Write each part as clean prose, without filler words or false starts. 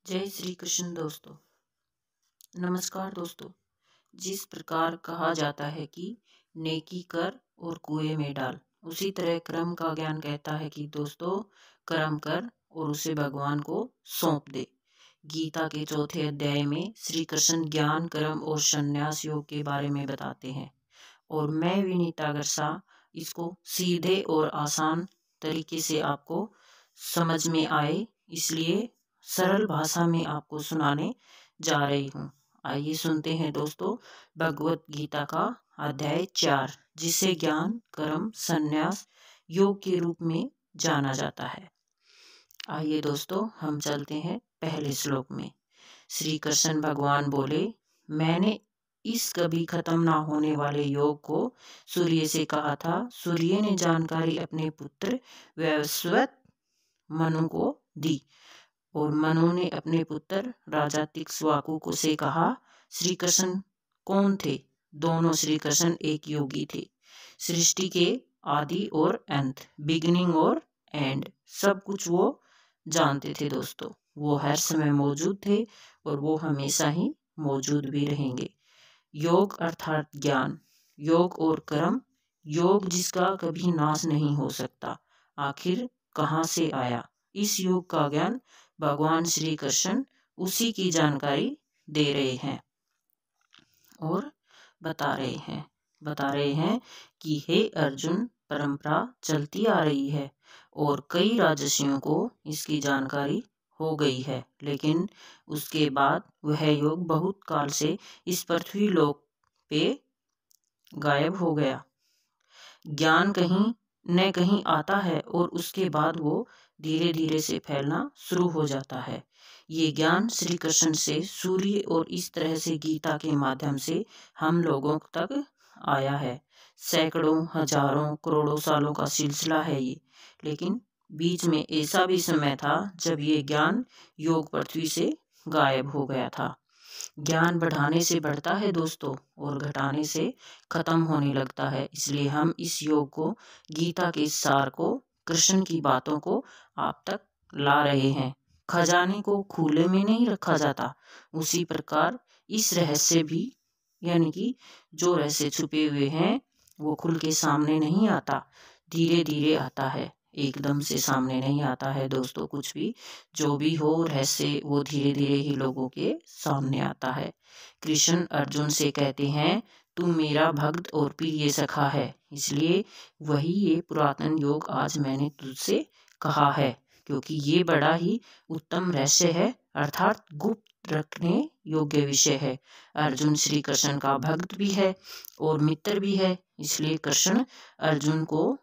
जय श्री कृष्ण दोस्तों। नमस्कार दोस्तों। जिस प्रकार कहा जाता है कि नेकी कर और कुएं में डाल, उसी तरह कर्म का ज्ञान कहता है कि दोस्तों कर्म कर और उसे भगवान को सौंप दे। गीता के चौथे अध्याय में श्री कृष्ण ज्ञान, कर्म और संन्यास योग के बारे में बताते हैं और मैं विनीता गर्सा इसको सीधे और आसान तरीके से आपको समझ में आए इसलिए सरल भाषा में आपको सुनाने जा रही हूँ। आइए सुनते हैं दोस्तों भगवत गीता का अध्याय 4, जिसे ज्ञान, कर्म, संन्यास योग के रूप में जाना जाता है। आइए दोस्तों हम चलते हैं पहले श्लोक में। श्री कृष्ण भगवान बोले, मैंने इस कभी खत्म ना होने वाले योग को सूर्य से कहा था। सूर्य ने जानकारी अपने पुत्र वैवस्वत मनु को दी और मनु ने अपने पुत्र राजा तिक्ष्वाकु को से कहा। श्री कृष्ण कौन थे? दोनों श्री कृष्ण एक योगी थे। सृष्टि के आदि और अंत, बिगिनिंग और एंड, सब कुछ वो जानते थे दोस्तों। वो हर समय मौजूद थे और वो हमेशा ही मौजूद भी रहेंगे। योग अर्थात ज्ञान, योग और कर्म। योग जिसका कभी नाश नहीं हो सकता, आखिर कहाँ से आया? इस योग का ज्ञान भगवान श्री कृष्ण उसी की जानकारी दे रहे हैं और बता रहे हैं कि हे अर्जुन, परंपरा चलती आ रही है और कई राजर्षियों को इसकी जानकारी हो गई है, लेकिन उसके बाद वह योग बहुत काल से इस पृथ्वी लोक पे गायब हो गया। ज्ञान कहीं न कहीं आता है और उसके बाद वो धीरे धीरे से फैलना शुरू हो जाता है। ये ज्ञान श्री कृष्ण से सूर्य और इस तरह से गीता के माध्यम से हम लोगों तक आया है। सैकड़ों, हजारों, करोड़ों सालों का सिलसिला है ये, लेकिन बीच में ऐसा भी समय था जब ये ज्ञान योग पृथ्वी से गायब हो गया था। ज्ञान बढ़ाने से बढ़ता है दोस्तों और घटाने से खत्म होने लगता है। इसलिए हम इस योग को, गीता के सार को, कृष्ण की बातों को आप तक ला रहे हैं। खजाने को खुले में नहीं रखा जाता, उसी प्रकार इस रहस्य भी, यानी कि जो रहस्य छुपे हुए हैं वो खुल के सामने नहीं आता, धीरे धीरे आता है। एकदम से सामने नहीं आता है दोस्तों। कुछ भी जो भी हो रहस्य, वो धीरे धीरे ही लोगों के सामने आता है। कृष्ण अर्जुन से कहते हैं, तू मेरा भक्त और प्रिय सखा है, इसलिए वही ये पुरातन योग आज मैंने तुझसे कहा है, क्योंकि ये बड़ा ही उत्तम रहस्य है, अर्थात गुप्त रखने योग्य विषय है। अर्जुन श्री कृष्ण का भक्त भी है और मित्र भी है, इसलिए कृष्ण अर्जुन को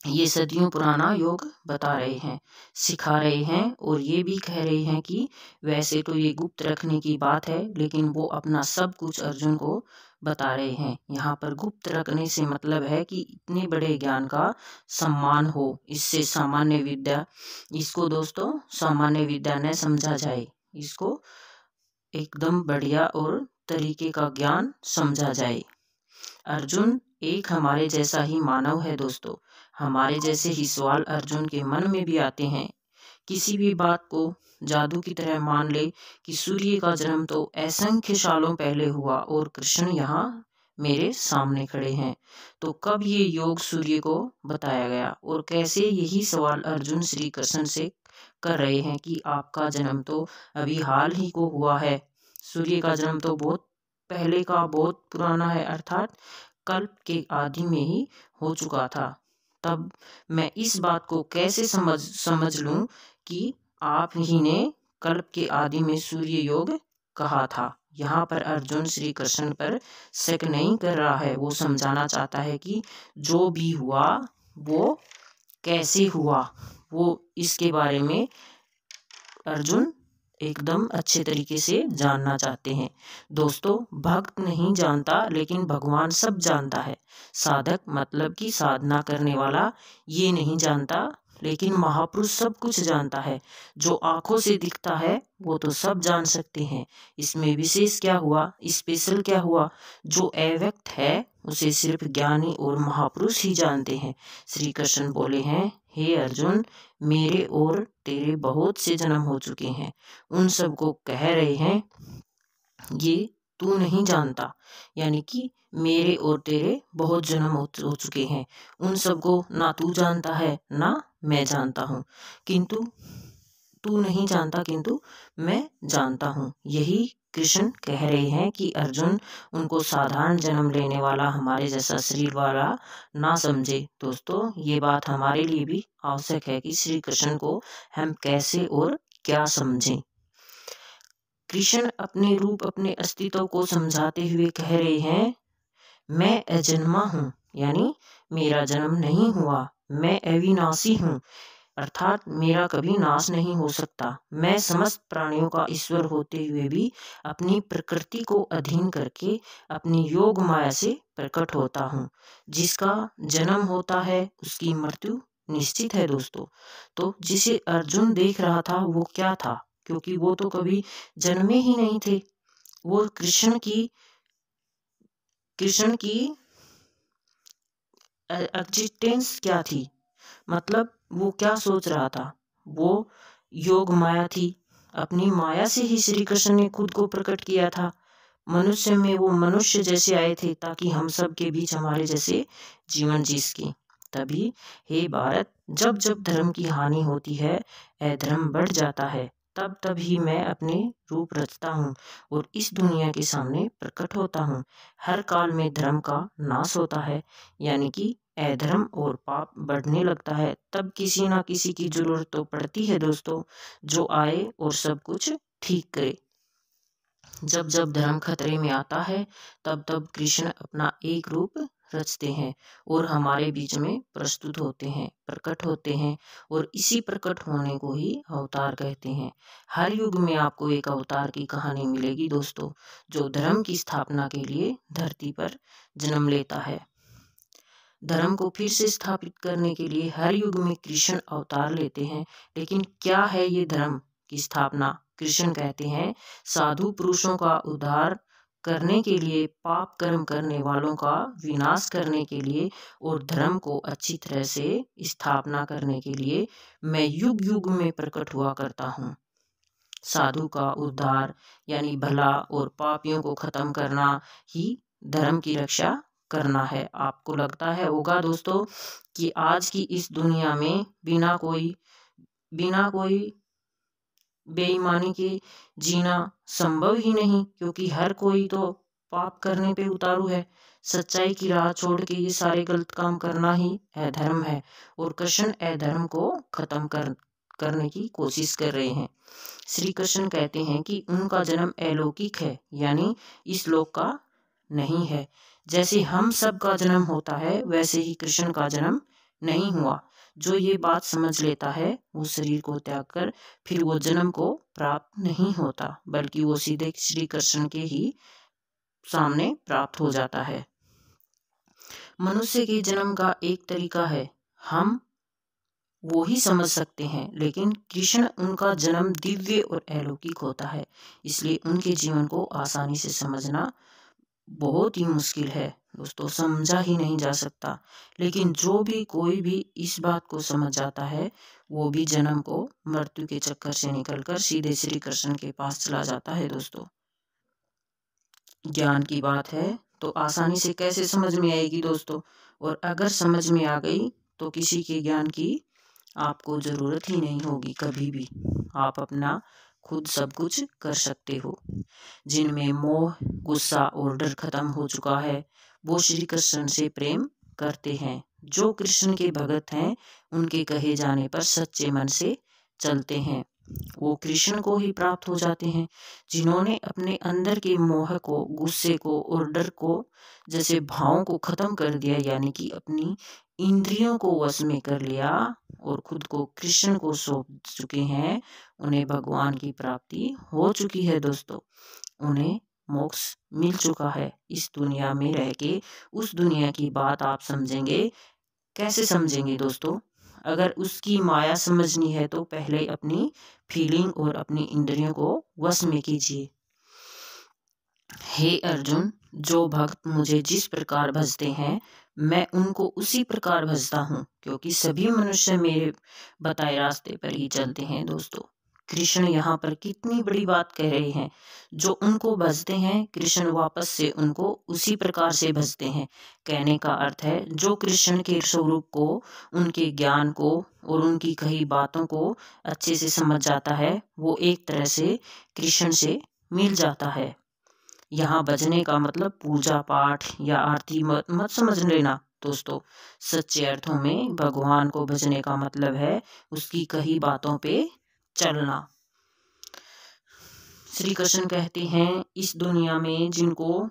ये सदियों पुराना योग बता रहे हैं, सिखा रहे हैं और ये भी कह रहे हैं कि वैसे तो ये गुप्त रखने की बात है, लेकिन वो अपना सब कुछ अर्जुन को बता रहे हैं। यहाँ पर गुप्त रखने से मतलब है कि इतने बड़े ज्ञान का सम्मान हो, इससे सामान्य विद्या, इसको दोस्तों सामान्य विद्या न समझा जाए, इसको एकदम बढ़िया और तरीके का ज्ञान समझा जाए। अर्जुन एक हमारे जैसा ही मानव है दोस्तों। हमारे जैसे ही सवाल अर्जुन के मन में भी आते हैं। किसी भी बात को जादू की तरह मान ले कि सूर्य का जन्म तो असंख्य सालों पहले हुआ और कृष्ण यहाँ मेरे सामने खड़े हैं, तो कब ये योग सूर्य को बताया गया? और कैसे? यही सवाल अर्जुन श्री कृष्ण से कर रहे हैं कि आपका जन्म तो अभी हाल ही को हुआ है, सूर्य का जन्म तो बहुत पहले का, बहुत पुराना है, अर्थात कल्प के आदि में ही हो चुका था। तब मैं इस बात को कैसे समझ लूं कि आप ही ने कल्प के आदि में सूर्य योग कहा था? यहाँ पर अर्जुन श्री कृष्ण पर शक नहीं कर रहा है, वो समझाना चाहता है कि जो भी हुआ वो कैसे हुआ, वो इसके बारे में अर्जुन एकदम अच्छे तरीके से जानना चाहते हैं। दोस्तों भक्त नहीं जानता, लेकिन भगवान सब जानता है। साधक मतलब कि साधना करने वाला ये नहीं जानता, लेकिन महापुरुष सब कुछ जानता है। जो आंखों से दिखता है वो तो सब जान सकते हैं, इसमें विशेष क्या हुआ, स्पेशल क्या हुआ? जो अव्यक्त है उसे सिर्फ ज्ञानी और महापुरुष ही जानते हैं। श्री कृष्ण बोले हैं, हे अर्जुन, मेरे और तेरे बहुत से जन्म हो चुके हैं। उन सबको कह रहे हैं ये तू नहीं जानता, यानी कि मेरे और तेरे बहुत जन्म हो चुके हैं। उन सबको ना तू जानता है ना मैं जानता हूँ, किंतु तू नहीं जानता किंतु मैं जानता हूँ। यही कृष्ण कह रहे हैं कि अर्जुन उनको साधारण जन्म लेने वाला हमारे जैसा शरीर वाला ना समझे। दोस्तों, ये बात हमारे लिए भी आवश्यक है कि श्री कृष्ण को हम कैसे और क्या समझें। कृष्ण अपने रूप अपने अस्तित्व को समझाते हुए कह रहे हैं, मैं अजन्मा हूँ, यानी मेरा जन्म नहीं हुआ। मैं अविनाशी हूँ, अर्थात मेरा कभी नाश नहीं हो सकता। मैं समस्त प्राणियों का ईश्वर होते हुए भी अपनी प्रकृति को अधीन करके अपनी योग माया से प्रकट होता हूँ। जिसका जन्म होता है उसकी मृत्यु निश्चित है। दोस्तों, तो जिसे अर्जुन देख रहा था वो क्या था, क्योंकि वो तो कभी जन्मे ही नहीं थे। वो कृष्ण की एग्जिस्टेंस क्या थी, मतलब वो क्या सोच रहा था। वो योग माया थी। अपनी माया से ही श्री कृष्ण ने खुद को प्रकट किया था। मनुष्य में वो मनुष्य जैसे आए थे ताकि हम सब के बीच हमारे जैसे जीवन जी सके। तभी हे भारत, जब जब धर्म की हानि होती है, अधर्म बढ़ जाता है, तब तब ही मैं अपने रूप रचता हूँ और इस दुनिया के सामने प्रकट होता हूँ। हर काल में धर्म का नाश होता है, यानी कि अधर्म और पाप बढ़ने लगता है। तब किसी ना किसी की जरूरत तो पड़ती है दोस्तों, जो आए और सब कुछ ठीक करे। जब जब धर्म खतरे में आता है, तब तब कृष्ण अपना एक रूप रचते हैं और हमारे बीच में प्रस्तुत होते हैं, प्रकट होते हैं, और इसी प्रकट होने को ही अवतार कहते हैं। हर युग में आपको एक अवतार की कहानी मिलेगी दोस्तों, जो धर्म की स्थापना के लिए धरती पर जन्म लेता है। धर्म को फिर से स्थापित करने के लिए हर युग में कृष्ण अवतार लेते हैं। लेकिन क्या है ये धर्म की स्थापना? कृष्ण कहते हैं, साधु पुरुषों का उद्धार करने के लिए, पाप कर्म करने वालों का विनाश करने के लिए और धर्म को अच्छी तरह से स्थापना करने के लिए मैं युग युग में प्रकट हुआ करता हूँ। साधु का उद्धार यानी भला और पापियों को खत्म करना ही धर्म की रक्षा करना है। आपको लगता है होगा दोस्तों कि आज की इस दुनिया में बिना कोई बेईमानी के जीना संभव ही नहीं, क्योंकि हर कोई तो पाप करने पे उतारू है। सच्चाई की राह छोड़ के ये सारे गलत काम करना ही अधर्म है, और कृष्ण अधर्म को खत्म करने की कोशिश कर रहे हैं। श्री कृष्ण कहते हैं कि उनका जन्म अलौकिक है, यानी इस लोक का नहीं है। जैसे हम सब का जन्म होता है, वैसे ही कृष्ण का जन्म नहीं हुआ। जो ये बात समझ लेता है वो शरीर को त्याग कर फिर वो जन्म को प्राप्त नहीं होता, बल्कि वो सीधे श्री कृष्ण के ही सामने प्राप्त हो जाता है। मनुष्य के जन्म का एक तरीका है, हम वो ही समझ सकते हैं, लेकिन कृष्ण उनका जन्म दिव्य और अलौकिक होता है, इसलिए उनके जीवन को आसानी से समझना बहुत ही मुश्किल है दोस्तों, समझा ही नहीं जा सकता। लेकिन जो भी कोई भी इस बात को समझ जाता है, वो भी जन्म को मृत्यु के चक्कर से निकलकर सीधे श्री कृष्ण के पास चला जाता है। दोस्तों, ज्ञान की बात है तो आसानी से कैसे समझ में आएगी दोस्तों, और अगर समझ में आ गई तो किसी के ज्ञान की आपको ज़रूरत ही नहीं होगी। कभी भी आप अपना खुद सब कुछ कर सकते हो। जिनमें मोह, गुस्सा और डर खत्म हो चुका है, वो श्री कृष्ण से प्रेम करते हैं। जो कृष्ण के भगत हैं, उनके कहे जाने पर सच्चे मन से चलते हैं, वो कृष्ण को ही प्राप्त हो जाते हैं। जिन्होंने अपने अंदर के मोह को, गुस्से को और डर को जैसे भावों को खत्म कर दिया, यानी कि अपनी इंद्रियों को वश में कर लिया और खुद को कृष्ण को सौंप चुके हैं, उन्हें भगवान की प्राप्ति हो चुकी है। दोस्तों, उन्हें मोक्ष मिल चुका है। इस दुनिया में रह के उस दुनिया की बात आप समझेंगे, कैसे समझेंगे दोस्तों? अगर उसकी माया समझनी है तो पहले अपनी फीलिंग और अपनी इंद्रियों को वश में कीजिए। हे अर्जुन, जो भक्त मुझे जिस प्रकार भजते हैं, मैं उनको उसी प्रकार भजता हूँ, क्योंकि सभी मनुष्य मेरे बताए रास्ते पर ही चलते हैं। दोस्तों, कृष्ण यहाँ पर कितनी बड़ी बात कह रहे हैं। जो उनको भजते हैं, कृष्ण वापस से उनको उसी प्रकार से भजते हैं। कहने का अर्थ है, जो कृष्ण के स्वरूप को, उनके ज्ञान को और उनकी कही बातों को अच्छे से समझ जाता है, वो एक तरह से कृष्ण से मिल जाता है। यहाँ भजने का मतलब पूजा पाठ या आरती मत समझ लेना दोस्तों। सच्चे अर्थों में भगवान को भजने का मतलब है उसकी कही बातों पे चलना। श्री कृष्ण कहते हैं, इस दुनिया में जिनको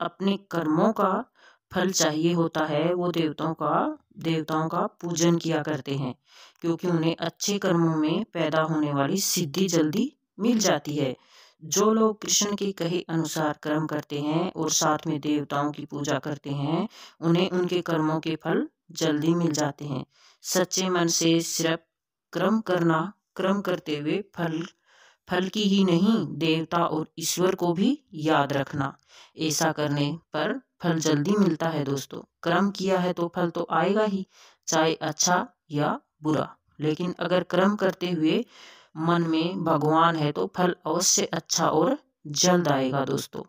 अपने कर्मों का फल चाहिए होता है, वो देवताओं का पूजन किया करते हैं, क्योंकि उन्हें अच्छे कर्मों में पैदा होने वाली सिद्धि जल्दी मिल जाती है। जो लोग कृष्ण के कहे अनुसार कर्म करते हैं और साथ में देवताओं की पूजा करते हैं, उन्हें उनके कर्मों के फल जल्दी मिल जाते हैं। सच्चे मन से सिर्फ कर्म करते हुए फल की ही नहीं, देवता और ईश्वर को भी याद रखना। ऐसा करने पर फल जल्दी मिलता है। दोस्तों, कर्म किया है तो फल तो आएगा ही, चाहे अच्छा या बुरा। लेकिन अगर कर्म करते हुए मन में भगवान है तो फल अवश्य अच्छा और जल्द आएगा। दोस्तों,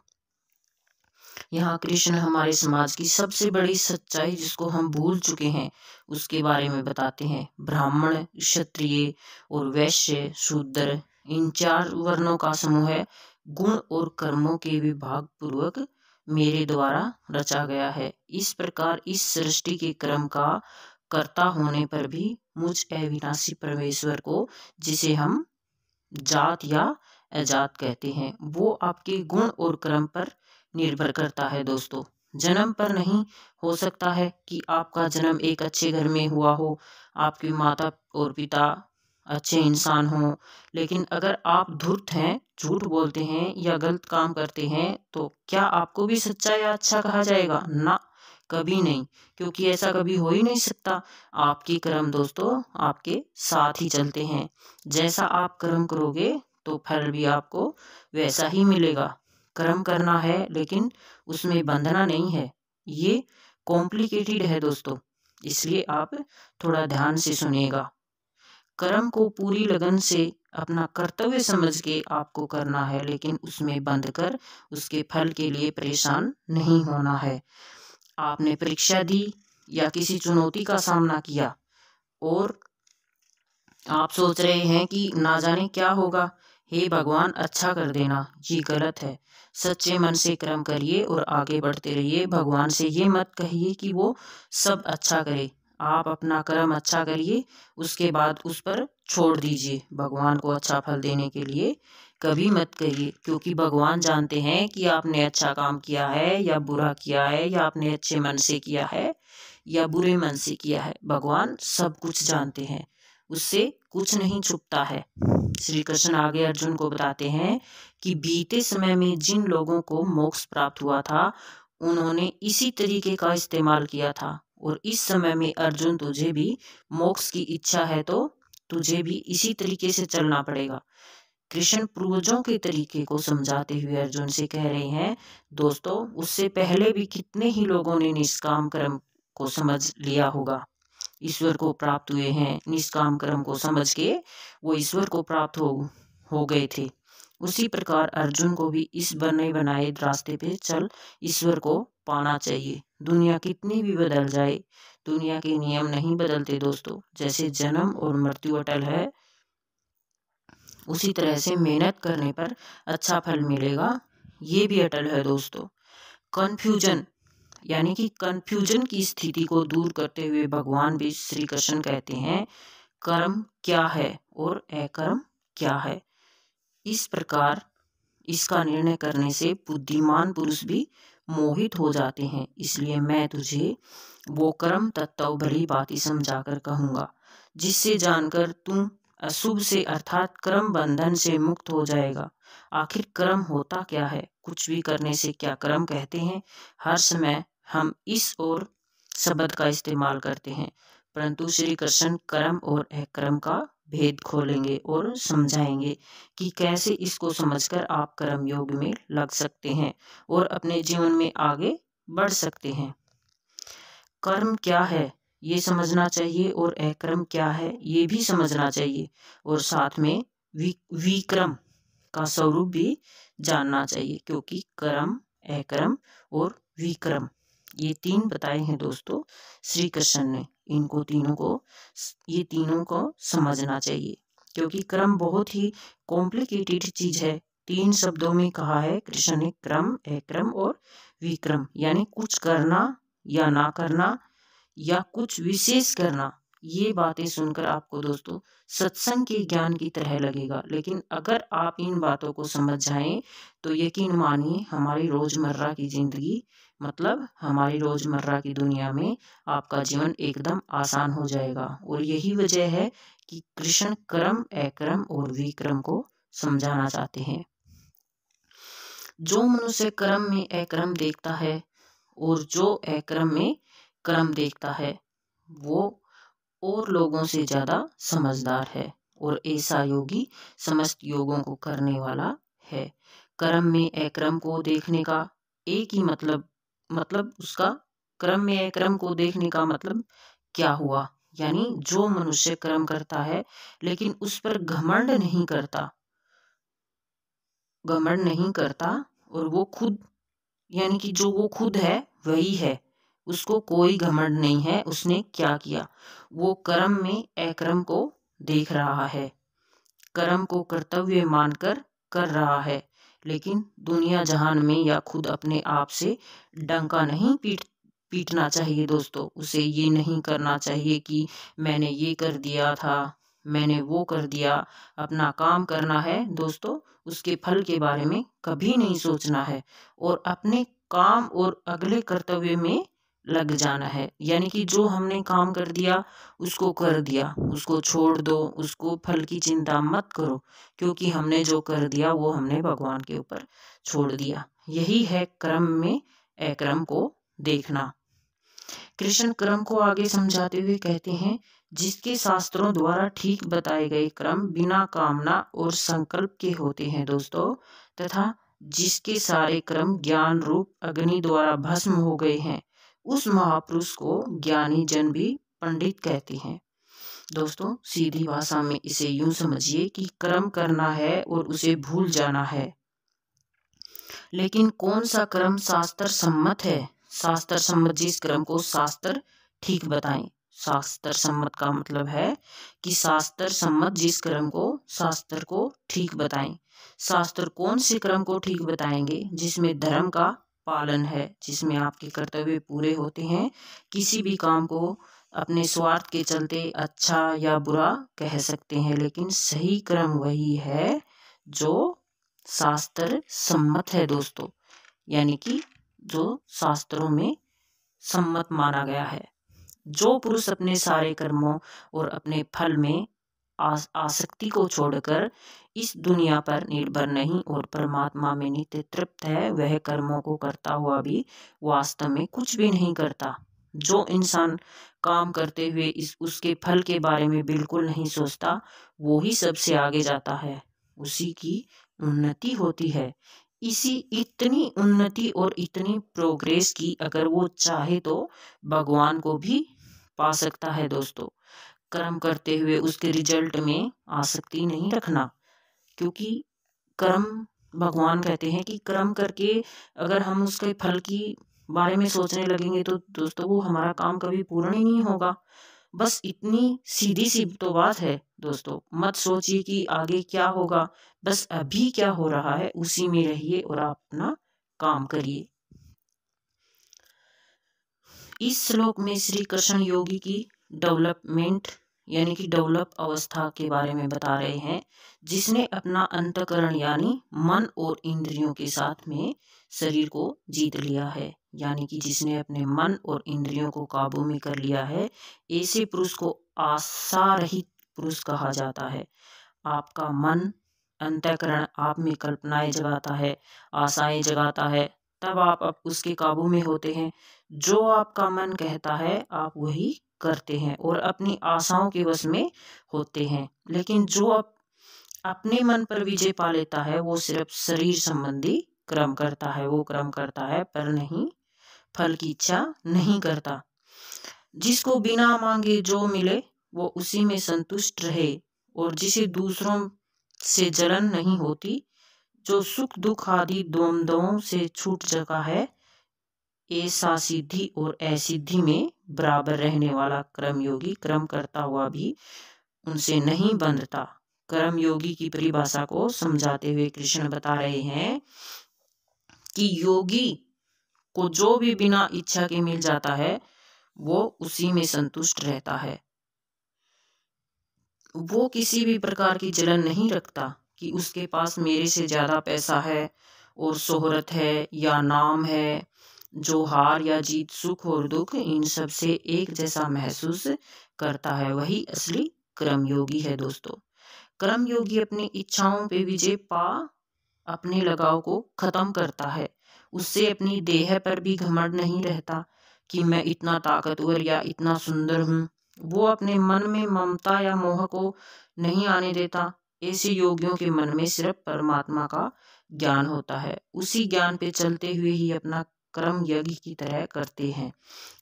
यहाँ कृष्ण हमारे समाज की सबसे बड़ी सच्चाई, जिसको हम भूल चुके हैं, उसके बारे में बताते हैं। ब्राह्मण, क्षत्रिय और वैश्य, शूद्र, इन 4 वर्णों का समूह है। गुण और कर्मों के विभाग पूर्वक मेरे द्वारा रचा गया है। इस प्रकार इस सृष्टि के क्रम का कर्ता होने पर भी मुझ अविनाशी परमेश्वर को, जिसे हम जात या अजात कहते हैं, वो आपके गुण और कर्म पर निर्भर करता है। दोस्तों, जन्म पर नहीं। हो सकता है कि आपका जन्म एक अच्छे घर में हुआ हो, आपके माता और पिता अच्छे इंसान हों, लेकिन अगर आप धूर्त हैं, झूठ बोलते हैं या गलत काम करते हैं, तो क्या आपको भी सच्चा या अच्छा कहा जाएगा? ना, कभी नहीं, क्योंकि ऐसा कभी हो ही नहीं सकता। आपके कर्म दोस्तों आपके साथ ही चलते हैं। जैसा आप कर्म करोगे तो फल भी आपको वैसा ही मिलेगा। कर्म करना है, लेकिन उसमें बंधना नहीं है। ये कॉम्प्लिकेटेड है दोस्तों, इसलिए आप थोड़ा ध्यान से सुनिएगा। कर्म को पूरी लगन से अपना कर्तव्य समझ के आपको करना है, लेकिन उसमें बंध कर उसके फल के लिए परेशान नहीं होना है। आपने परीक्षा दी या किसी चुनौती का सामना किया और आप सोच रहे हैं कि ना जाने क्या होगा, हे भगवान अच्छा कर देना, ये गलत है। सच्चे मन से कर्म करिए और आगे बढ़ते रहिए। भगवान से ये मत कहिए कि वो सब अच्छा करे। आप अपना कर्म अच्छा करिए, उसके बाद उस पर छोड़ दीजिए। भगवान को अच्छा फल देने के लिए कभी मत करिए, क्योंकि भगवान जानते हैं कि आपने अच्छा काम किया है या बुरा किया है, या आपने अच्छे मन से किया है या बुरे मन से किया है। भगवान सब कुछ जानते हैं, उससे कुछ नहीं छुपता है। श्री कृष्ण आगे अर्जुन को बताते हैं कि बीते समय में जिन लोगों को मोक्ष प्राप्त हुआ था, उन्होंने इसी तरीके का इस्तेमाल किया था, और इस समय में अर्जुन, तुझे भी मोक्ष की इच्छा है तो तुझे भी इसी तरीके से चलना पड़ेगा। कृष्ण पूर्वजों के तरीके को समझाते हुए अर्जुन से कह रहे हैं, दोस्तों, उससे पहले भी कितने ही लोगों ने निष्काम कर्म को समझ लिया होगा, ईश्वर को प्राप्त हुए हैं। निष्काम कर्म को समझ के वो ईश्वर को प्राप्त हो गए थे। उसी प्रकार अर्जुन को भी इस बने बनाए रास्ते पे चल ईश्वर को पाना चाहिए। दुनिया कितनी भी बदल जाए, दुनिया के नियम नहीं बदलते दोस्तों। जैसे जन्म और मृत्यु अटल है, उसी तरह से मेहनत करने पर अच्छा फल मिलेगा, ये भी अटल है दोस्तों। कन्फ्यूजन यानी कि कन्फ्यूजन की स्थिति को दूर करते हुए भगवान भी श्री कृष्ण कहते हैं, कर्म क्या है और अकर्म क्या है। इस प्रकार इसका निर्णय करने से बुद्धिमान पुरुष भी मोहित हो जाते हैं। इसलिए मैं तुझे वो कर्म तत्व भली भांति समझाकर कहूँगा, जिससे जानकर तू अशुभ से अर्थात कर्म बंधन से मुक्त हो जाएगा। आखिर कर्म होता क्या है? कुछ भी करने से क्या कर्म कहते हैं? हर समय हम इस और शब्द का इस्तेमाल करते हैं, परंतु श्री कृष्ण कर्म और अकर्म का भेद खोलेंगे और समझाएंगे कि कैसे इसको समझकर आप कर्म योग में लग सकते हैं और अपने जीवन में आगे बढ़ सकते हैं। कर्म क्या है ये समझना चाहिए और अक्रम क्या है ये भी समझना चाहिए, और साथ में विक्रम का स्वरूप भी जानना चाहिए, क्योंकि कर्म, अक्रम और विक्रम ये 3 बताए हैं दोस्तों श्री कृष्ण ने। ये तीनों को समझना चाहिए, क्योंकि क्रम बहुत ही कॉम्प्लिकेटेड चीज है। 3 शब्दों में कहा है कृष्ण ने, क्रम, अक्रम और विक्रम, यानी कुछ करना या ना करना या कुछ विशेष करना। ये बातें सुनकर आपको दोस्तों सत्संग के ज्ञान की तरह लगेगा, लेकिन अगर आप इन बातों को समझ जाएं तो यकीन मानिए हमारी रोजमर्रा की जिंदगी, मतलब हमारी रोजमर्रा की दुनिया में आपका जीवन एकदम आसान हो जाएगा। और यही वजह है कि कृष्ण क्रम, अक्रम और विक्रम को समझाना चाहते हैं। जो मनुष्य क्रम में अक्रम देखता है और जो अक्रम में क्रम देखता है वो और लोगों से ज्यादा समझदार है, और ऐसा योगी समस्त योगों को करने वाला है। क्रम में अक्रम को देखने का एक ही मतलब उसका क्रम में अक्रम को देखने का मतलब क्या हुआ, यानी जो मनुष्य क्रम करता है लेकिन उस पर घमंड नहीं करता और वो खुद, यानी कि जो वो खुद है वही है, उसको कोई घमंड नहीं है उसने क्या किया, वो कर्म में अक्रम को देख रहा है, कर्म को कर्तव्य मानकर कर रहा है, लेकिन दुनिया जहान में या खुद अपने आप से डंका नहीं पीटना चाहिए दोस्तों। उसे ये नहीं करना चाहिए कि मैंने ये कर दिया था, मैंने वो कर दिया। अपना काम करना है दोस्तों, उसके फल के बारे में कभी नहीं सोचना है और अपने काम और अगले कर्तव्य में लग जाना है। यानी कि जो हमने काम कर दिया उसको कर दिया, उसको छोड़ दो, उसको फल की चिंता मत करो, क्योंकि हमने जो कर दिया वो हमने भगवान के ऊपर छोड़ दिया। यही है क्रम में अक्रम को देखना। कृष्ण क्रम को आगे समझाते हुए कहते हैं, जिसके शास्त्रों द्वारा ठीक बताए गए क्रम बिना कामना और संकल्प के होते हैं दोस्तों, तथा जिसके सारे क्रम ज्ञान रूप अग्नि द्वारा भस्म हो गए हैं, उस महापुरुष को ज्ञानी जन भी पंडित कहते हैं। दोस्तों सीधी भाषा में इसे यूं समझिए कि कर्म करना है और उसे भूल जाना है, लेकिन कौन सा कर्म शास्त्र सम्मत है? शास्त्र सम्मत जिस कर्म को शास्त्र ठीक बताएं। शास्त्र सम्मत का मतलब है कि शास्त्र सम्मत जिस कर्म को शास्त्र को ठीक बताएं। शास्त्र कौन से कर्म को ठीक बताएंगे? जिसमें धर्म का पालन है, जिसमें आपके कर्तव्य पूरे होते हैं। किसी भी काम को अपने स्वार्थ के चलते अच्छा या बुरा कह सकते हैं, लेकिन सही कर्म वही है जो शास्त्र सम्मत है दोस्तों, यानी कि जो शास्त्रों में सम्मत माना गया है। जो पुरुष अपने सारे कर्मों और अपने फल में आसक्ति को छोड़कर इस दुनिया पर निर्भर नहीं और परमात्मा में नित्य तृप्त है, वह कर्मों को करता हुआ भी वास्तव में कुछ भी नहीं करता। जो इंसान काम करते हुए उसके फल के बारे में बिल्कुल नहीं सोचता, वो ही सबसे आगे जाता है, उसी की उन्नति होती है। इतनी उन्नति और इतनी प्रोग्रेस की अगर वो चाहे तो भगवान को भी पा सकता है दोस्तों। कर्म करते हुए उसके रिजल्ट में आसक्ति नहीं रखना, क्योंकि कर्म, भगवान कहते हैं कि कर्म करके अगर हम उसके फल की बारे में सोचने लगेंगे तो दोस्तों वो हमारा काम कभी पूर्ण ही नहीं होगा। बस इतनी सीधी सी तो बात है दोस्तों। मत सोचिए कि आगे क्या होगा, बस अभी क्या हो रहा है उसी में रहिए और आप अपना काम करिए। इस श्लोक में श्री कृष्ण योगी की डेवलपमेंट यानी कि डेवलप अवस्था के बारे में बता रहे हैं, जिसने अपना अंतकरण यानी मन और इंद्रियों के साथ में शरीर को जीत लिया है, यानी कि जिसने अपने मन और इंद्रियों को काबू में कर लिया है, ऐसे पुरुष को आशा रहित पुरुष कहा जाता है। आपका मन, अंतःकरण आप में कल्पनाएं जगाता है, आशाएं जगाता है, तब आप उसके काबू में होते हैं। जो आपका मन कहता है आप वही करते हैं और अपनी आशाओं के वश में होते हैं। लेकिन जो अपने मन पर विजय पा लेता है वो सिर्फ शरीर संबंधी कर्म करता है, वो कर्म करता है पर नहीं फल की इच्छा नहीं करता। जिसको बिना मांगे जो मिले वो उसी में संतुष्ट रहे, और जिसे दूसरों से जलन नहीं होती, जो सुख दुख आदि द्वंद्वों से छूट चुका है, ऐसा सिद्धि और असिद्धि में बराबर रहने वाला कर्मयोगी कर्म करता हुआ भी उनसे नहीं बंधता। कर्मयोगी की परिभाषा को समझाते हुए कृष्ण बता रहे हैं कि योगी को जो भी बिना इच्छा के मिल जाता है वो उसी में संतुष्ट रहता है। वो किसी भी प्रकार की जलन नहीं रखता कि उसके पास मेरे से ज्यादा पैसा है और शोहरत है या नाम है। जो हार या जीत, सुख और दुख, इन सब से एक जैसा महसूस करता है, वही असली कर्मयोगी है दोस्तों। कर्मयोगी अपनी इच्छाओं पे विजय पा अपने लगाव को खत्म करता है। उससे अपनी देह पर भी घमंड नहीं रहता कि मैं इतना ताकतवर या इतना सुंदर हूँ। वो अपने मन में ममता या मोह को नहीं आने देता। ऐसे योगियों के मन में सिर्फ परमात्मा का ज्ञान होता है। उसी ज्ञान पे चलते हुए ही अपना कर्म यज्ञ की तरह करते हैं,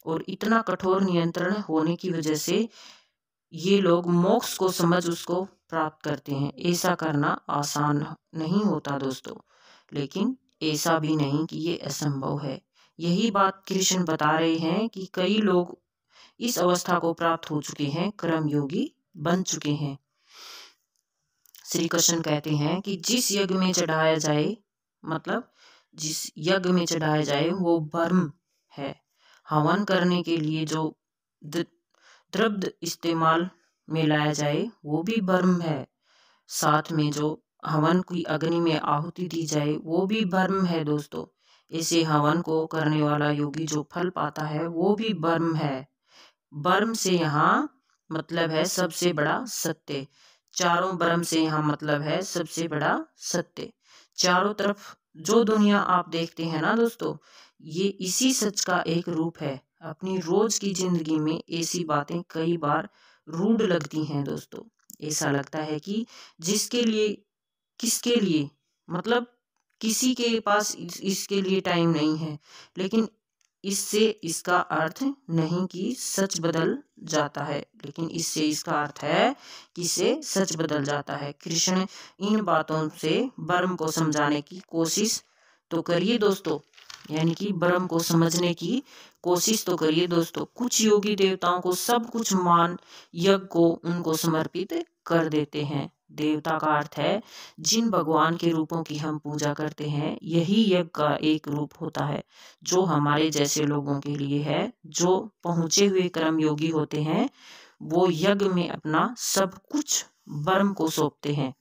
और इतना कठोर नियंत्रण होने की वजह से ये लोग मोक्ष को समझ उसको प्राप्त करते हैं। ऐसा करना आसान नहीं होता दोस्तों, लेकिन ऐसा भी नहीं कि ये असंभव है। यही बात कृष्ण बता रहे हैं कि कई लोग इस अवस्था को प्राप्त हो चुके हैं, कर्मयोगी बन चुके हैं। श्री कृष्ण कहते हैं कि जिस यज्ञ में चढ़ाया जाए, मतलब जिस यज्ञ में चढ़ाया जाए वो ब्रह्म है। हवन करने के लिए जो द्रव्य इस्तेमाल में लाया जाए वो भी ब्रह्म है। साथ में जो हवन की अग्नि में आहुति दी जाए वो भी ब्रह्म है दोस्तों। इसे हवन को करने वाला योगी जो फल पाता है वो भी ब्रह्म है। ब्रह्म से यहाँ मतलब है सबसे बड़ा सत्य। चारों ब्रह्म से यहाँ मतलब है सबसे बड़ा सत्य। चारों तरफ जो दुनिया आप देखते हैं ना दोस्तों, ये इसी सच का एक रूप है। अपनी रोज की जिंदगी में ऐसी बातें कई बार रूढ़ लगती हैं दोस्तों। ऐसा लगता है कि जिसके लिए, किसके लिए, मतलब किसी के पास इसके लिए टाइम नहीं है, लेकिन इससे इसका अर्थ नहीं कि सच बदल जाता है, लेकिन इससे इसका अर्थ है कि इससे सच बदल जाता है। कृष्ण इन बातों से ब्रह्म को समझाने की कोशिश तो करिए दोस्तों, यानी कि ब्रह्म को समझने की कोशिश तो करिए दोस्तों। कुछ योगी देवताओं को सब कुछ मान यज्ञ को उनको समर्पित कर देते हैं। देवता का अर्थ है जिन भगवान के रूपों की हम पूजा करते हैं, यही यज्ञ का एक रूप होता है जो हमारे जैसे लोगों के लिए है। जो पहुंचे हुए कर्मयोगी होते हैं वो यज्ञ में अपना सब कुछ ब्रह्म को सौंपते हैं।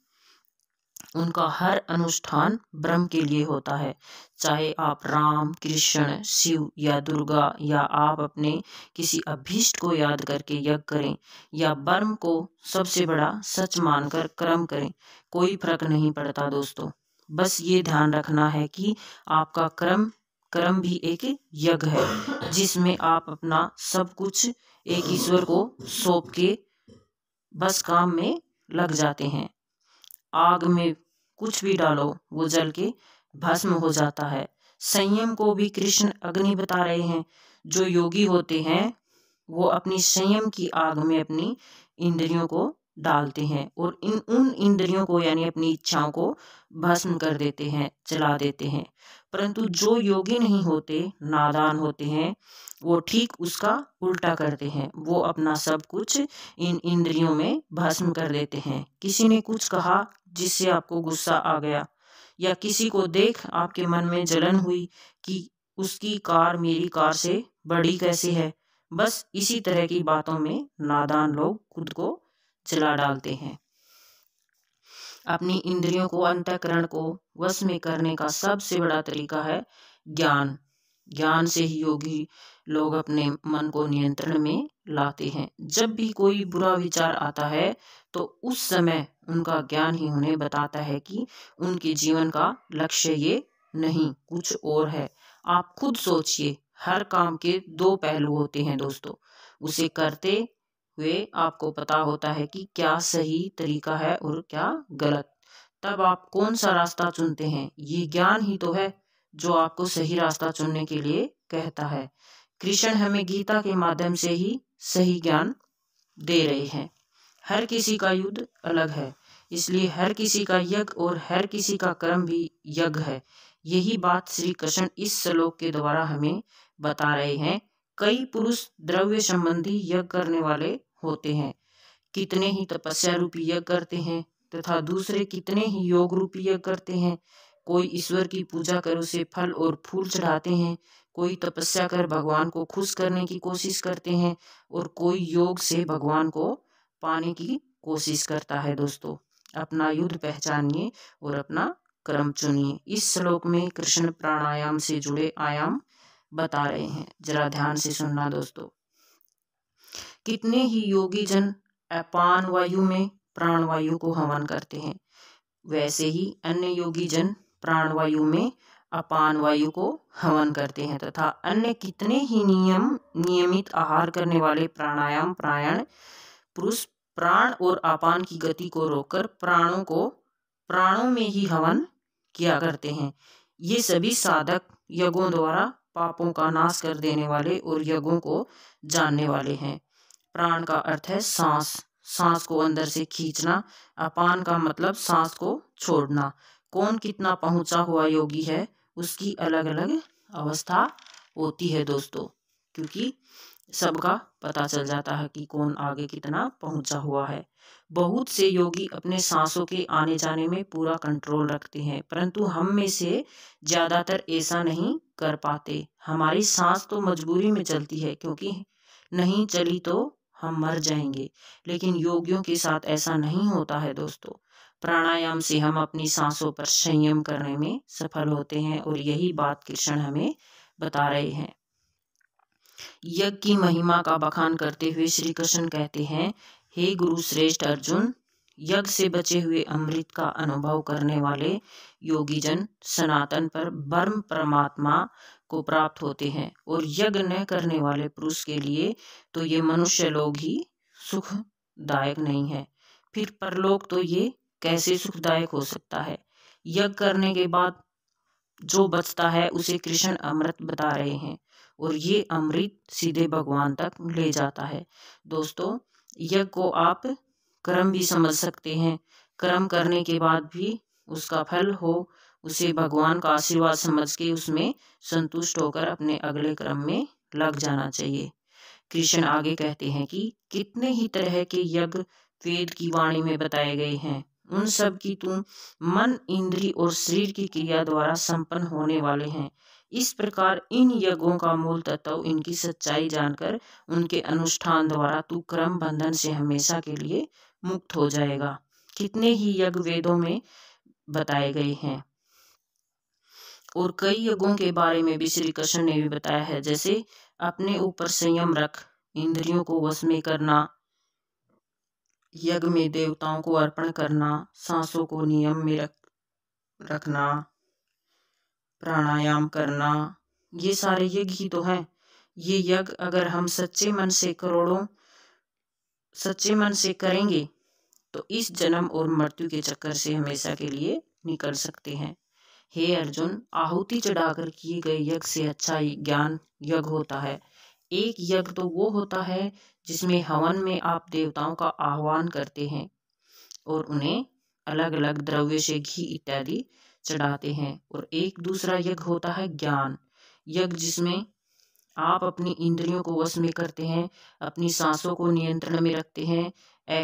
उनका हर अनुष्ठान ब्रह्म के लिए होता है। चाहे आप राम, कृष्ण, शिव या दुर्गा या आप अपने किसी अभीष्ट को याद करके यज्ञ करें या ब्रह्म को सबसे बड़ा सच मानकर कर्म करें, कोई फर्क नहीं पड़ता दोस्तों। बस ये ध्यान रखना है कि आपका कर्म भी एक यज्ञ है जिसमें आप अपना सब कुछ एक ईश्वर को सौंप के बस काम में लग जाते हैं। आग में कुछ भी डालो वो जल के भस्म हो जाता है। संयम को भी कृष्ण अग्नि बता रहे हैं। जो योगी होते हैं वो अपनी संयम की आग में अपनी इंद्रियों को डालते हैं और उन इंद्रियों को यानी अपनी इच्छाओं को भस्म कर देते हैं, जला देते हैं। परंतु जो योगी नहीं होते, नादान होते हैं, वो ठीक उसका उल्टा करते हैं। वो अपना सब कुछ इन इंद्रियों में भस्म कर देते हैं। किसी ने कुछ कहा जिससे आपको गुस्सा आ गया, या किसी को देख आपके मन में जलन हुई कि उसकी कार मेरी कार से बड़ी कैसे है, बस इसी तरह की बातों में नादान लोग खुद को जला डालते हैं। अपनी इंद्रियों को, अंतःकरण को वश में करने का सबसे बड़ा तरीका है ज्ञान। ज्ञान से ही योगी लोग अपने मन को नियंत्रण में लाते हैं। जब भी कोई बुरा विचार आता है तो उस समय उनका ज्ञान ही उन्हें बताता है कि उनके जीवन का लक्ष्य ये नहीं, कुछ और है। आप खुद सोचिए, हर काम के दो पहलू होते हैं दोस्तों। उसे करते हुए आपको पता होता है कि क्या सही तरीका है और क्या गलत। तब आप कौन सा रास्ता चुनते हैं, ये ज्ञान ही तो है जो आपको सही रास्ता चुनने के लिए कहता है। कृष्ण हमें गीता के माध्यम से ही सही ज्ञान दे रहे हैं। हर किसी का युद्ध अलग है, इसलिए हर किसी का यज्ञ और हर किसी का कर्म भी यज्ञ है। यही बात श्री कृष्ण इस श्लोक के द्वारा हमें बता रहे हैं। कई पुरुष द्रव्य संबंधी यज्ञ करने वाले होते हैं, कितने ही तपस्या रूपी यज्ञ करते हैं तथा दूसरे कितने ही योग रूपी यज्ञ करते हैं। कोई ईश्वर की पूजा कर उसे फल और फूल चढ़ाते हैं, कोई तपस्या कर भगवान को खुश करने की कोशिश करते हैं और कोई योग से भगवान को पाने की कोशिश करता है। दोस्तों, अपना युद्ध पहचानिए और अपना क्रम चुनिए। इस श्लोक में कृष्ण प्राणायाम से जुड़े आयाम बता रहे हैं, जरा ध्यान से सुनना दोस्तों। कितने ही योगी जन अपान वायु में प्राण वायु को हवन करते हैं, वैसे ही अन्य योगी जन प्राण वायु में अपान वायु को हवन करते हैं तथा अन्य कितने ही नियमित आहार करने वाले प्राणायाम पुरुष प्राण और अपान की गति को रोककर प्राणों में ही हवन किया करते हैं। ये सभी साधक यज्ञों द्वारा पापों का नाश कर देने वाले और यज्ञों को जानने वाले हैं। प्राण का अर्थ है सांस को अंदर से खींचना। अपान का मतलब सांस को छोड़ना। कौन कितना पहुंचा हुआ योगी है उसकी अलग अलग अवस्था होती है दोस्तों, क्योंकि सबका पता चल जाता है कि कौन आगे कितना पहुंचा हुआ है। बहुत से योगी अपने सांसों के आने जाने में पूरा कंट्रोल रखते हैं, परंतु हम में से ज्यादातर ऐसा नहीं कर पाते। हमारी सांस तो मजबूरी में चलती है, क्योंकि नहीं चली तो हम मर जाएंगे, लेकिन योगियों के साथ ऐसा नहीं होता है दोस्तों। प्राणायाम से हम अपनी सांसों पर संयम करने में सफल होते हैं और यही बात कृष्ण हमें बता रहे हैं। यज्ञ की महिमा का बखान करते हुए श्री कृष्ण कहते हैं, हे गुरु श्रेष्ठ अर्जुन, यज्ञ से बचे हुए अमृत का अनुभव करने वाले योगी जन सनातन पर ब्रह्म परमात्मा को प्राप्त होते हैं और यज्ञ न करने वाले पुरुष के लिए तो ये मनुष्य लोग ही सुखदायक नहीं है, फिर परलोक तो ये कैसे सुखदायक हो सकता है। यज्ञ करने के बाद जो बचता है उसे कृष्ण अमृत बता रहे हैं और ये अमृत सीधे भगवान तक ले जाता है। दोस्तों, यज्ञ को आप कर्म भी समझ सकते हैं। कर्म करने के बाद भी उसका फल हो, उसे भगवान का आशीर्वाद समझ के उसमें संतुष्ट होकर अपने अगले कर्म में लग जाना चाहिए। कृष्ण आगे कहते हैं कि कितने ही तरह के यज्ञ वेद की वाणी में बताए गए हैं, उन सब की तुम मन, इंद्रिय और शरीर की क्रिया द्वारा संपन्न होने वाले हैं। इस प्रकार इन यज्ञों का मूल तत्व, इनकी सच्चाई जानकर उनके अनुष्ठान द्वारा तू कर्म बंधन से हमेशा के लिए मुक्त हो जाएगा। कितने ही यज्ञ वेदों में बताए गए हैं और कई यज्ञों के बारे में भी श्री कृष्ण ने भी बताया है, जैसे अपने ऊपर संयम रख, इंद्रियों को वश में करना, यज्ञ में देवताओं को अर्पण करना, सांसों को नियम में रखना, प्राणायाम करना, ये सारे यज्ञ ही तो हैं। ये यज्ञ अगर हम सच्चे मन से करेंगे तो इस जन्म और मृत्यु के चक्कर से हमेशा के लिए निकल सकते हैं। हे अर्जुन, आहुति चढ़ाकर किए गए यज्ञ से अच्छा ज्ञान यज्ञ होता है। एक यज्ञ तो वो होता है जिसमें हवन में आप देवताओं का आह्वान करते हैं और उन्हें अलग अलग द्रव्य से घी इत्यादि चढ़ाते हैं, और एक दूसरा यज्ञ होता है ज्ञान यज्ञ, जिसमें आप अपनी इंद्रियों को वश में करते हैं, अपनी सांसों को नियंत्रण में रखते हैं,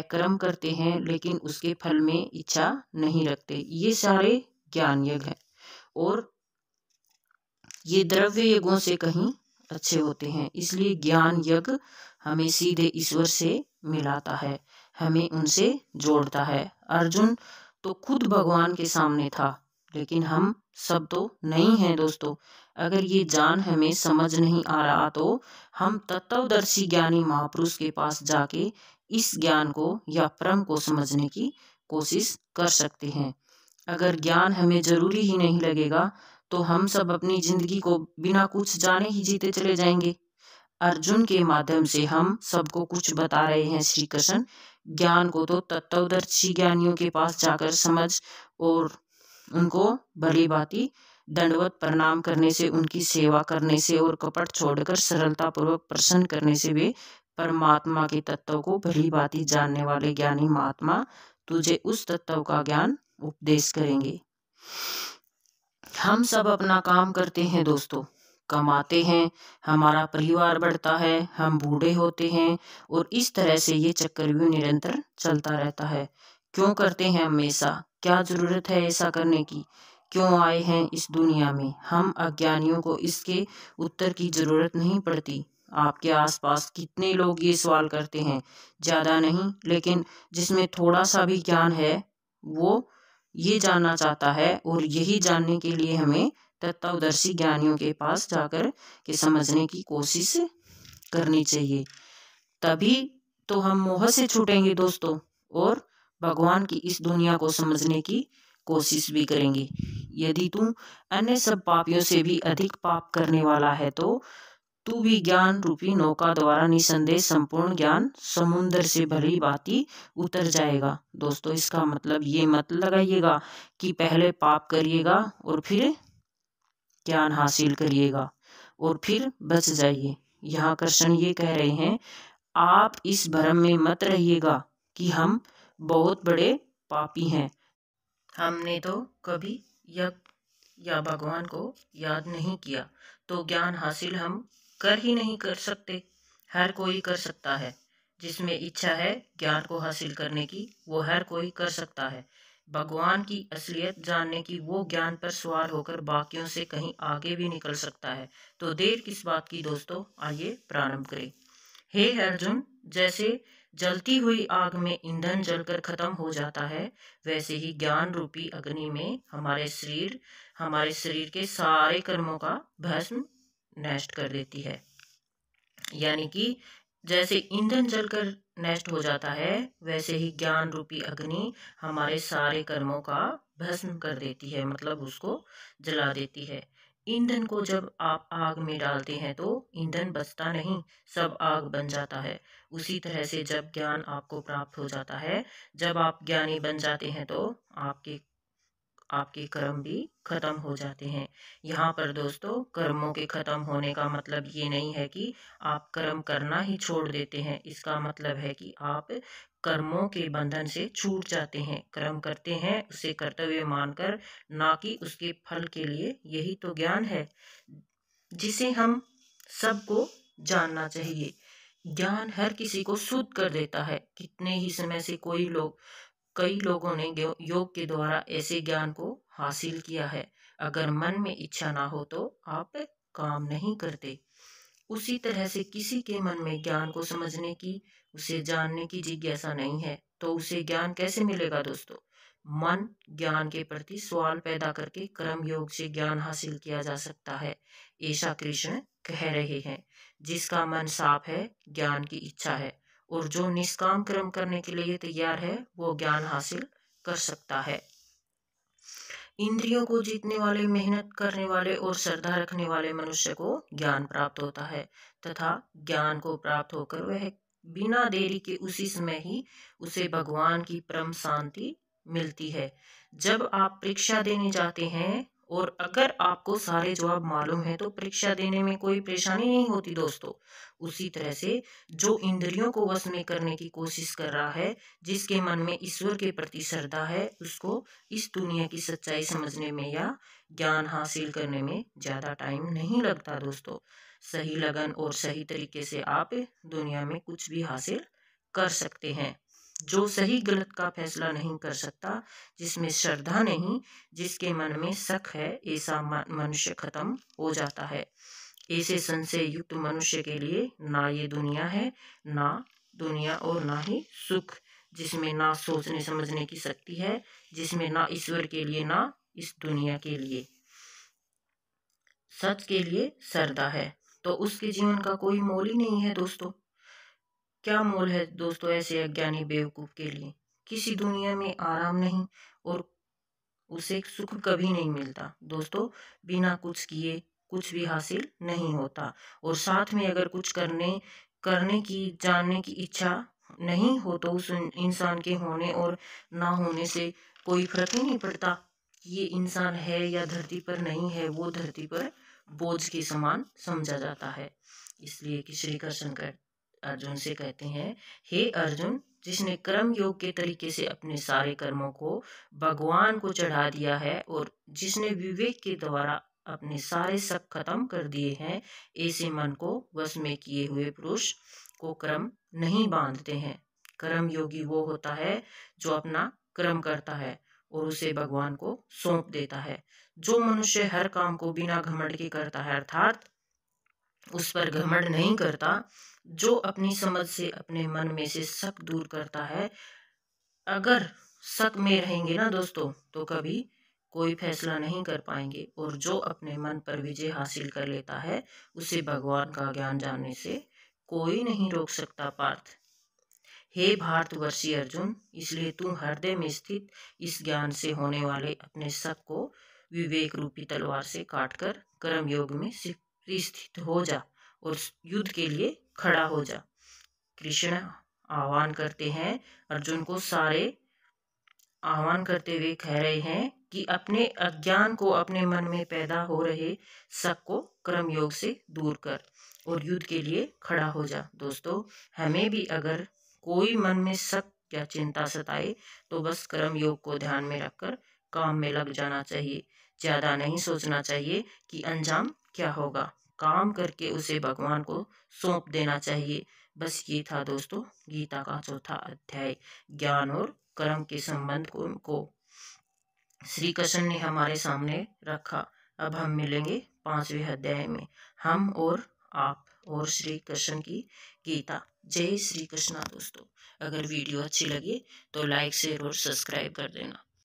कर्म करते हैं, लेकिन उसके फल में इच्छा नहीं रखते। ये सारे ज्ञान यज्ञ है और ये द्रव्य यज्ञों से कहीं अच्छे होते हैं। इसलिए ज्ञान यज्ञ हमें सीधे ईश्वर से मिलाता है, हमें उनसे जोड़ता है। अर्जुन तो खुद भगवान के सामने था, लेकिन हम सब तो नहीं हैं दोस्तों। अगर ये जान हमें समझ नहीं आ रहा तो हम तत्वदर्शी ज्ञानी महापुरुष के पास जाके इस ज्ञान को या परम को समझने की कोशिश कर सकते हैं। अगर ज्ञान हमें जरूरी ही नहीं लगेगा तो हम सब अपनी जिंदगी को बिना कुछ जाने ही जीते चले जाएंगे। अर्जुन के माध्यम से हम सबको कुछ बता रहे हैं श्री कृष्ण। ज्ञान को तो तत्वदर्शी ज्ञानियों के पास जाकर समझ और उनको भली भांति दंडवत प्रणाम करने से, उनकी सेवा करने से और कपट छोड़कर सरलता पूर्वक प्रसन्न करने से वे परमात्मा के तत्व को भली भांति जानने वाले ज्ञानी महात्मा तुझे उस तत्व का ज्ञान उपदेश करेंगे। हम सब अपना काम करते हैं दोस्तों, कमाते हैं, हमारा परिवार बढ़ता है, हम बूढ़े होते हैं और इस तरह से ये चक्रव्यूह निरंतर चलता रहता है। क्यों करते हैं हमेशा? क्या जरूरत है ऐसा करने की? क्यों आए हैं इस दुनिया में? हम अज्ञानियों को इसके उत्तर की जरूरत नहीं पड़ती। आपके आसपास कितने लोग ये सवाल करते हैं? ज़्यादा नहीं, लेकिन जिसमें थोड़ा सा भी ज्ञान है वो ये जानना चाहता है, और यही जानने के लिए हमें तत्वदर्शी ज्ञानियों के पास जाकर के समझने की कोशिश करनी चाहिए। तभी तो हम मोह से छूटेंगे दोस्तों, और भगवान की इस दुनिया को समझने की कोशिश भी करेंगे। यदि तू अन्य सब पापियों से भी अधिक पाप करने वाला है तो तू भी ज्ञान रूपी नौका द्वारा निसंदेह संपूर्ण ज्ञान समुद्र से भली भांति उतर जाएगा। दोस्तों, इसका मतलब ये मत लगाइएगा कि पहले पाप करिएगा और फिर ज्ञान हासिल करिएगा और फिर बच जाइए। यहाँ कृष्ण ये कह रहे हैं, आप इस भ्रम में मत रहिएगा कि हम बहुत बड़े पापी हैं, हमने तो कभी यज्ञ या भगवान को याद नहीं किया, तो ज्ञान हासिल हम कर ही नहीं कर सकते। हर कोई कर सकता है, जिसमें इच्छा है ज्ञान को हासिल करने की, वो हर कोई कर सकता है। भगवान की असलियत जानने की वो ज्ञान पर सवार होकर बाकियों से कहीं आगे भी निकल सकता है। तो देर किस बात की दोस्तों, आइए प्रारंभ करें। हे अर्जुन, जैसे जलती हुई आग में ईंधन जलकर खत्म हो जाता है, वैसे ही ज्ञान रूपी अग्नि में हमारे शरीर के सारे कर्मों का भस्म नष्ट कर देती है। यानी कि जैसे ईंधन जलकर नष्ट हो जाता है, वैसे ही ज्ञान रूपी अग्नि हमारे सारे कर्मों का भस्म कर देती है, मतलब उसको जला देती है। ईंधन को जब आप आग में डालते हैं तो ईंधन बचता नहीं, सब आग बन जाता है। उसी तरह से जब ज्ञान आपको प्राप्त हो जाता है, जब आप ज्ञानी बन जाते हैं तो आपके कर्म भी खत्म हो जाते हैं। यहाँ पर दोस्तों, कर्मों के खत्म होने का मतलब ये नहीं है कि आप कर्म करना ही छोड़ देते हैं। इसका मतलब है कि आप कर्मों के बंधन से छूट जाते हैं, कर्म करते हैं उसे कर्तव्य मानकर, ना कि उसके फल के लिए। यही तो ज्ञान है जिसे हम सबको जानना चाहिए। ज्ञान हर किसी को शुद्ध कर देता है। कितने ही समय से कई लोगों ने योग के द्वारा ऐसे ज्ञान को हासिल किया है। अगर मन में इच्छा ना हो तो आप काम नहीं करते। उसी तरह से किसी के मन में ज्ञान को समझने की, उसे जानने की जिज्ञासा नहीं है, तो उसे ज्ञान कैसे मिलेगा दोस्तों? मन ज्ञान के प्रति सवाल पैदा करके कर्म योग से ज्ञान हासिल किया जा सकता है, ऐसा कृष्ण कह रहे हैं। जिसका मन साफ है, ज्ञान की इच्छा है, और जो निष्काम कर्म करने के लिए तैयार है, वो ज्ञान हासिल कर सकता है। इंद्रियों को जीतने वाले, मेहनत करने वाले और श्रद्धा रखने वाले मनुष्य को ज्ञान प्राप्त होता है, तथा ज्ञान को प्राप्त होकर वह बिना देरी के उसी समय ही उसे भगवान की परम शांति मिलती है। जब आप परीक्षा देने जाते हैं और अगर आपको सारे जवाब मालूम है तो परीक्षा देने में कोई परेशानी नहीं होती दोस्तों। उसी तरह से जो इंद्रियों को वश में करने की कोशिश कर रहा है, जिसके मन में ईश्वर के प्रति श्रद्धा है, उसको इस दुनिया की सच्चाई समझने में या ज्ञान हासिल करने में ज़्यादा टाइम नहीं लगता दोस्तों। सही लगन और सही तरीके से आप दुनिया में कुछ भी हासिल कर सकते हैं। जो सही गलत का फैसला नहीं कर सकता, जिसमें श्रद्धा नहीं, जिसके मन में शक है, ऐसा मनुष्य खत्म हो जाता है। ऐसे संशय युक्त मनुष्य के लिए ना ये दुनिया है, ना दुनिया और ना ही सुख, जिसमें ना सोचने समझने की शक्ति है, जिसमें ना ईश्वर के लिए ना इस दुनिया के लिए सच के लिए श्रद्धा है, तो उसके जीवन का कोई मोल ही नहीं है दोस्तों। क्या मोल है दोस्तों ऐसे अज्ञानी बेवकूफ के लिए? किसी दुनिया में आराम नहीं और उसे सुख कभी नहीं मिलता दोस्तों। बिना कुछ किए कुछ भी हासिल नहीं होता, और साथ में अगर कुछ करने की, जानने की इच्छा नहीं हो तो उस इंसान के होने और ना होने से कोई फर्क ही नहीं पड़ता। कि ये इंसान है या धरती पर नहीं है, वो धरती पर बोझ के समान समझा जाता है। इसलिए कि श्री कृष्ण अर्जुन से कहते हैं, हे अर्जुन, जिसने कर्म योग के तरीके से अपने सारे कर्मों को भगवान को चढ़ा दिया है और जिसने विवेक के द्वारा अपने सारे शक खत्म कर दिए हैं, ऐसे मन को वश में किए हुए पुरुष को कर्म नहीं बांधते हैं। कर्म योगी वो होता है जो अपना कर्म करता है और उसे भगवान को सौंप देता है। जो मनुष्य हर काम को बिना घमंड के करता है, अर्थात उस पर घमंड नहीं करता, जो अपनी समझ से अपने मन में से शक दूर करता है। अगर शक में रहेंगे ना दोस्तों, तो कभी कोई फैसला नहीं कर पाएंगे, और जो अपने मन पर विजय हासिल कर लेता है, उसे भगवान का ज्ञान जानने से कोई नहीं रोक सकता। पार्थ, हे भारतवर्षी अर्जुन, इसलिए तू हृदय में स्थित इस ज्ञान से होने वाले अपने शक को विवेक रूपी तलवार से काटकर कर्म योग में स्थित हो जा और युद्ध के लिए खड़ा हो जा। कृष्ण आह्वान करते हैं अर्जुन को, सारे आह्वान करते हुए कह रहे हैं कि अपने अज्ञान को, अपने मन में पैदा हो रहे शक को कर्म योग से दूर कर और युद्ध के लिए खड़ा हो जा। दोस्तों, हमें भी अगर कोई मन में शक या चिंता सताए तो बस कर्म योग को ध्यान में रखकर काम में लग जाना चाहिए। ज़्यादा नहीं सोचना चाहिए कि अंजाम क्या होगा, काम करके उसे भगवान को सौंप देना चाहिए। बस ये था दोस्तों गीता का चौथा अध्याय, ज्ञान और कर्म के संबंध को श्री कृष्ण ने हमारे सामने रखा। अब हम मिलेंगे 5वें अध्याय में, हम और आप और श्री कृष्ण की गीता। जय श्री कृष्णा दोस्तों। अगर वीडियो अच्छी लगी तो लाइक शेयर और सब्सक्राइब कर देना।